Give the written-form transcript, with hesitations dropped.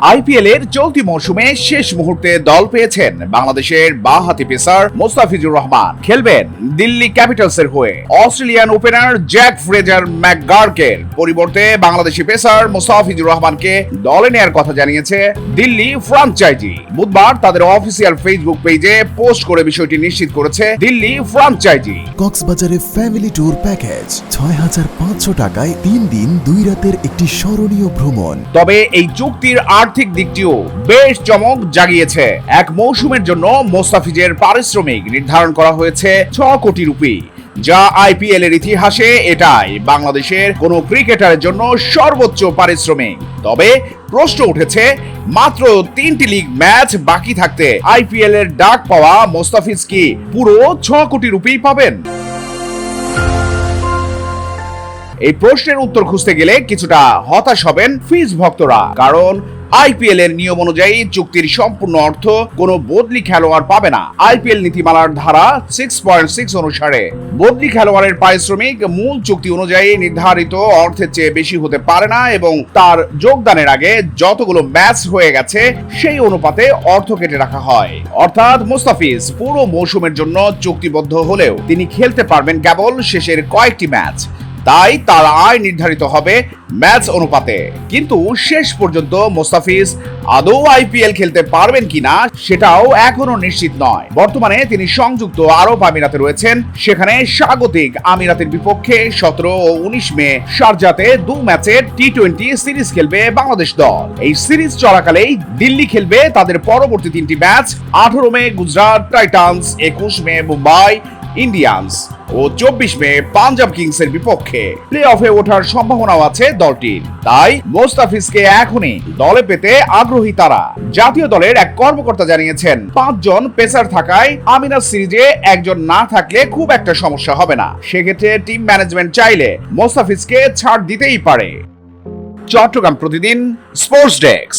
IPL এর চলতি মৌসুমে শেষ মুহূর্তে দল পেয়েছেন বাংলাদেশের বাঁহাতি পেসার মোস্তাফিজুর রহমান। খেলবেন দিল্লি ক্যাপিটালসের হয়ে। অস্ট্রেলিয়ান ওপেনার জ্যাক ফ্রেজার ম্যাকগার্কের পরিবর্তে বাংলাদেশি পেসার মোস্তাফিজুর রহমানকে দলে নেয়ার কথা জানিয়েছে দিল্লি ফ্র্যাঞ্চাইজি। বুধবার তাদের অফিসিয়াল ফেসবুক পেজে পোস্ট করে বিষয়টি নিশ্চিত করেছে দিল্লি ফ্র্যাঞ্চাইজি। কক্সবাজারে ফ্যামিলি ট্যুর প্যাকেজ ৬৫০০ টাকায় ৩ দিন ২ রাতের একটি স্মরণীয় ভ্রমণ। তবে এই চুক্তির আর্থিক দিকটিও বেশ চমক জাগিয়েছে। এক মৌসুমের জন্য মোস্তাফিজের পারিশ্রমিক নির্ধারণ করা হয়েছে ৬ কোটি রুপি, যা আইপিএল এর ইতিহাসে এটাই বাংলাদেশের কোনো ক্রিকেটারের জন্য সর্বোচ্চ পারিশ্রমিক। তবে প্রশ্ন উঠেছে, মাত্র ৩টি লিগ ম্যাচ বাকি থাকতে আইপিএল এর ডাক পাওয়া মোস্তাফিজ কি পুরো ৬ কোটি রুপি পাবেন? এই প্রশ্নের উত্তর খুঁজতে গেলে কিছুটা হতাশ হবেন ফিজ ভক্তরা, কারণ আইপিএল এর নিয়ম অনুযায়ী চুক্তির সম্পূর্ণ অর্থ কোনো বদলি খেলোয়াড় পাবে না। আইপিএল নীতিমালার ধারা 6.6 অনুসারে বদলি খেলোয়াড়ের পারিশ্রমিক মূল চুক্তি অনুযায়ী নির্ধারিত অর্থের চেয়ে বেশি হতে পারে না এবং তার যোগদানের আগে যতগুলো ম্যাচ হয়ে গেছে সেই অনুপাতে অর্থ কেটে রাখা হয়। অর্থাৎ মোস্তাফিজ পুরো মৌসুমের জন্য চুক্তিবদ্ধ হলেও তিনি খেলতে পারবেন কেবল শেষের কয়েকটি ম্যাচ। তাই তার আয় নির্ধারিত হবে ম্যাচ অনুপাতে। কিন্তু শেষ পর্যন্ত মোস্তাফিজ আদৌ আইপিএল খেলতে পারবেন কিনা সেটাও এখনো নিশ্চিত নয়। বর্তমানে তিনি সংযুক্ত আরব আমিরাতে রয়েছেন। সেখানে স্বাগতিক আমিরাতের বিপক্ষে ১৭ ও ১৯ মে শারজাতে ২ ম্যাচের টি-20 সিরিজ খেলবে বাংলাদেশ দল। এই সিরিজ চলাকালেই দিল্লি খেলবে তাদের পরবর্তী ৩টি ম্যাচ। ১৮ মে গুজরাট টাইটান্স, ২১ মে মুম্বাই ইন্ডিয়ান্স ও ২৪ মে পাঞ্জাব কিংসের বিপক্ষে। প্লে অফে ওঠার সম্ভাবনাও আছে দলটির। তাই মোস্তাফিজকে এখনই দলে পেতে আগ্রহী তারা। জাতীয় দলের এক কর্মকর্তা জানিয়েছেন, ৫ জন পেসার থাকায় আমিরাত সিরিজে একজন না থাকলে খুব একটা সমস্যা হবে না। সেক্ষেত্রে টিম ম্যানেজমেন্ট চাইলে মোস্তাফিজকে ছাড় দিতেই পারে। চট্টগ্রাম প্রতিদিন, স্পোর্টস ডেস্ক।